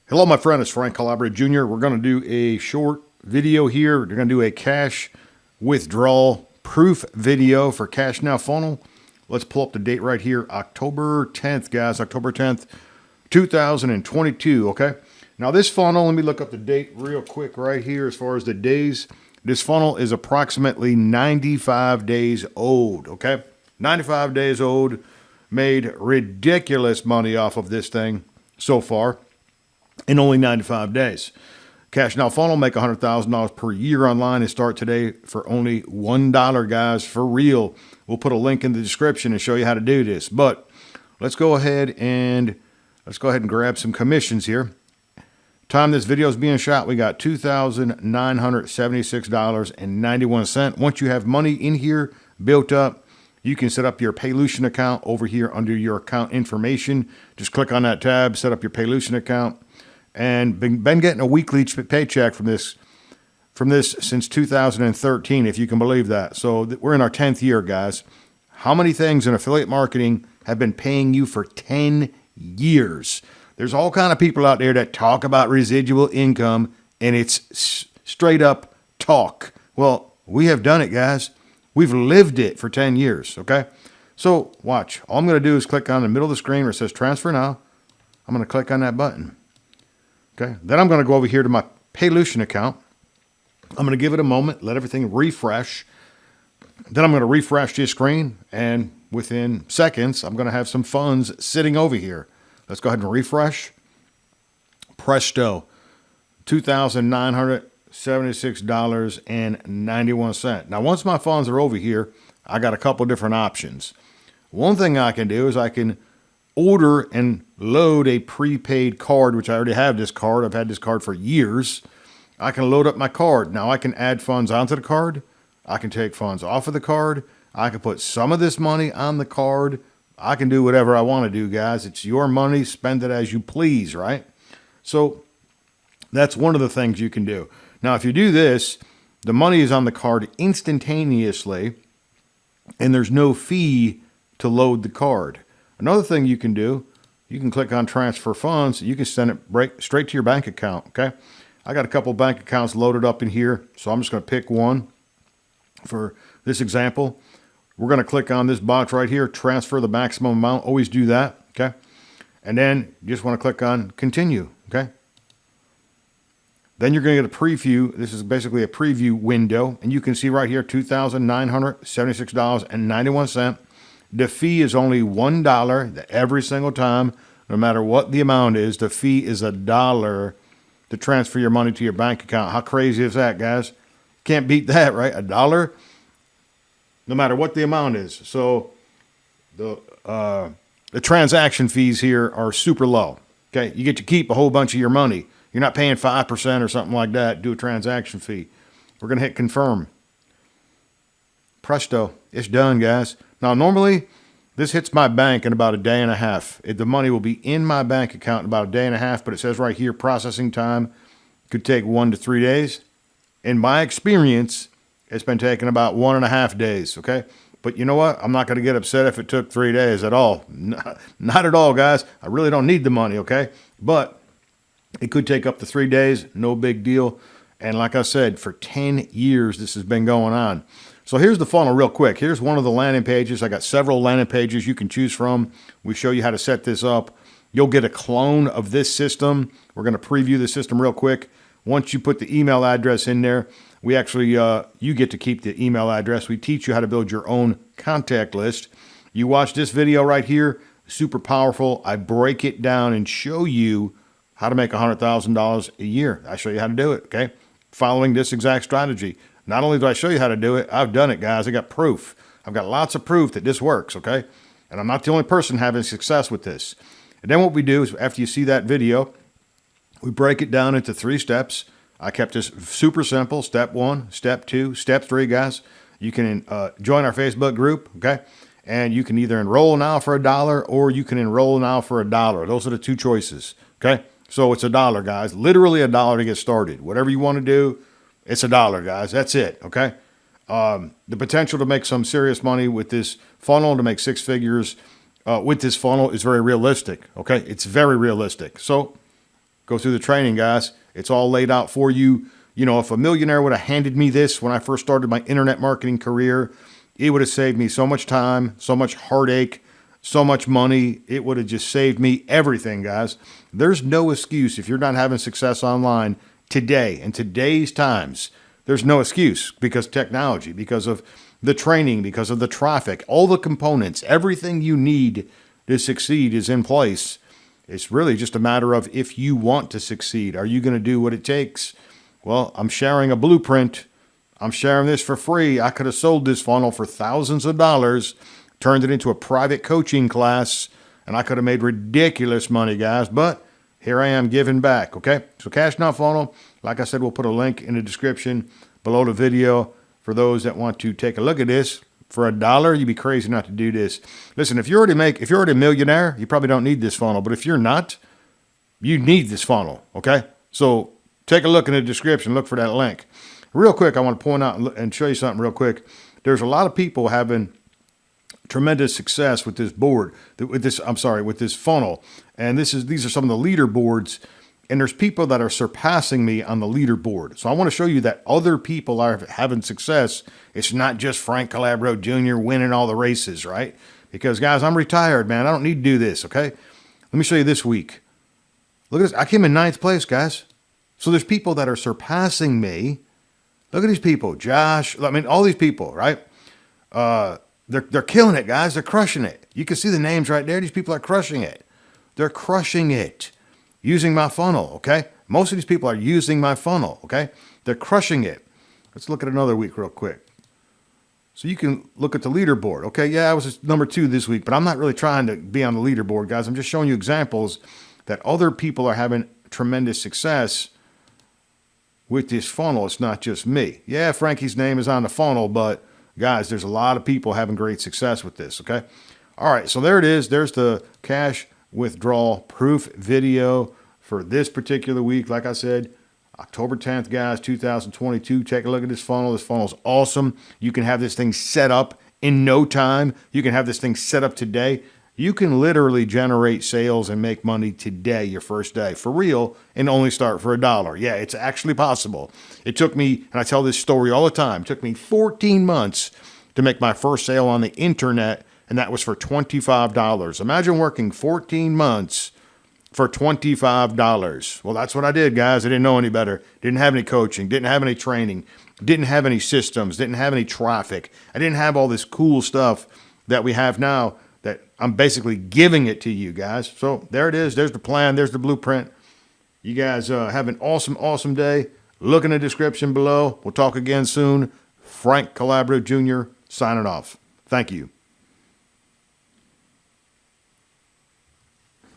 Hello, my friend. It's Frank Calabria Jr. We're going to do a short video here. We're going to do a cash withdrawal proof video for Cash Now Funnel. Let's pull up the date right here. October 10th, guys. October 10th, 2022. Okay. Now, this funnel, let me look up the date real quick right here as far as the days. This funnel is approximately 95 days old. Okay. 95 days old. Made ridiculous money off of this thing so far in only 95 days. Cash Now Funnel, make $100,000 per year online and start today for only $1, guys, for real. We'll put a link in the description and show you how to do this. But let's go ahead and grab some commissions here. Time this video is being shot, we got $2,976.91. Once you have money in here built up, you can set up your Paylution account over here under your account information. Just click on that tab, set up your Paylution account. And been getting a weekly paycheck from this since 2013, if you can believe that. So we're in our 10th year, guys. How many things in affiliate marketing have been paying you for 10 years? There's all kind of people out there that talk about residual income, and it's straight up talk. Well, we have done it, guys. We've lived it for 10 years, okay? So watch. All I'm going to do is click on the middle of the screen where it says Transfer Now. I'm going to click on that button. Okay, then I'm going to go over here to my Paylution account. I'm going to give it a moment, let everything refresh. Then I'm going to refresh this screen, and within seconds, I'm going to have some funds sitting over here. Let's go ahead and refresh. Presto, $2,976.91. Now, once my funds are over here, I got a couple different options. One thing I can do is I can order and load a prepaid card, which I already have this card. I've had this card for years. I can load up my card. Now I can add funds onto the card. I can take funds off of the card. I can put some of this money on the card. I can do whatever I want to do, guys. It's your money. Spend it as you please, right? So that's one of the things you can do. Now, if you do this, the money is on the card instantaneously, and there's no fee to load the card. Another thing you can do, you can click on transfer funds. You can send it straight to your bank account, okay? I got a couple bank accounts loaded up in here, so I'm just going to pick one for this example. We're going to click on this box right here, transfer the maximum amount. Always do that, okay? And then you just want to click on continue, okay? Then you're going to get a preview. This is basically a preview window, and you can see right here, $2,976.91. The fee is only $1 every single time, no matter what the amount is. The fee is $1 to transfer your money to your bank account. How crazy is that, guys? Can't beat that, right? $1, no matter what the amount is. So the transaction fees here are super low. Okay, you get to keep a whole bunch of your money. You're not paying 5% or something like that. Do a transaction fee. We're gonna hit confirm. Presto, it's done, guys. Now, normally, this hits my bank in about a day and a half. The money will be in my bank account in about a day and a half, but it says right here, processing time could take 1 to 3 days. In my experience, it's been taking about 1.5 days, okay? But you know what? I'm not going to get upset if it took 3 days at all. Not at all, guys. I really don't need the money, okay? But it could take up to 3 days. No big deal. And like I said, for 10 years, this has been going on. So here's the funnel real quick. Here's one of the landing pages. I got several landing pages you can choose from. We show you how to set this up. You'll get a clone of this system. We're going to preview the system real quick. Once you put the email address in there, we actually, you get to keep the email address. We teach you how to build your own contact list. You watch this video right here, super powerful. I break it down and show you how to make $100,000 a year. I show you how to do it, okay? Following this exact strategy. Not only do I show you how to do it, I've done it, guys. I got proof. I've got lots of proof that this works, okay? And I'm not the only person having success with this. And then what we do is after you see that video, we break it down into 3 steps. I kept this super simple. Step 1, step 2, step 3, guys. You can join our Facebook group, okay? And you can either enroll now for $1 or you can enroll now for $1. Those are the 2 choices, okay? So it's $1, guys. Literally $1 to get started. Whatever you want to do, it's $1, guys. That's it, okay? The potential to make some serious money with this funnel, to make 6 figures with this funnel is very realistic, okay? It's very realistic. So Go through the training, guys. It's all laid out for you. You know, if a millionaire would have handed me this when I first started my internet marketing career, it would have saved me so much time, so much heartache, so much money. It would have just saved me everything, guys. There's no excuse if you're not having success online today, in today's times. There's no excuse because technology, because of the training, because of the traffic, all the components, everything you need to succeed is in place. It's really just a matter of if you want to succeed. Are you going to do what it takes? Well, I'm sharing a blueprint. I'm sharing this for free. I could have sold this funnel for thousands of dollars, turned it into a private coaching class, and I could have made ridiculous money, guys. But here I am giving back, okay? So Cash Now Funnel, like I said, we'll put a link in the description below the video for those that want to take a look at this. For $1, you'd be crazy not to do this. Listen, if you're already a millionaire, you probably don't need this funnel. But if you're not, you need this funnel, okay? So take a look in the description. Look for that link. Real quick, I want to point out and show you something real quick. There's a lot of people having tremendous success with this board, with this funnel. And these are some of the leaderboards. And there's people that are surpassing me on the leaderboard. So I want to show you that other people are having success. It's not just Frank Calabro Jr. winning all the races, right? Because, guys, I'm retired, man. I don't need to do this, okay? Let me show you this week. Look at this. I came in 9th place, guys. So there's people that are surpassing me. Look at these people. Josh, I mean, all these people, right? They're killing it, guys. They're crushing it. You can see the names right there. These people are crushing it. They're crushing it. Using my funnel, okay? Most of these people are using my funnel, okay? They're crushing it. Let's look at another week real quick. So you can look at the leaderboard, okay? Yeah, I was number 2 this week, but I'm not really trying to be on the leaderboard, guys. I'm just showing you examples that other people are having tremendous success with this funnel. It's not just me. Yeah, Frankie's name is on the funnel, but guys, there's a lot of people having great success with this, okay? All right, so there it is. There's the cash withdrawal proof video for this particular week. Like I said, October 10th, guys, 2022. Take a look at this funnel. This funnel is awesome. You can have this thing set up in no time. You can have this thing set up today. You can literally generate sales and make money today, your first day, for real, and only start for $1. Yeah, it's actually possible. It took me, and I tell this story all the time, it took me 14 months to make my first sale on the internet, and that was for $25. Imagine working 14 months for $25. Well, that's what I did, guys. I didn't know any better. Didn't have any coaching. Didn't have any training. Didn't have any systems. Didn't have any traffic. I didn't have all this cool stuff that we have now that I'm basically giving it to you guys. So there it is. There's the plan. There's the blueprint. You guys have an awesome, awesome day. Look in the description below. We'll talk again soon. Frank Calabro Jr. signing off. Thank you.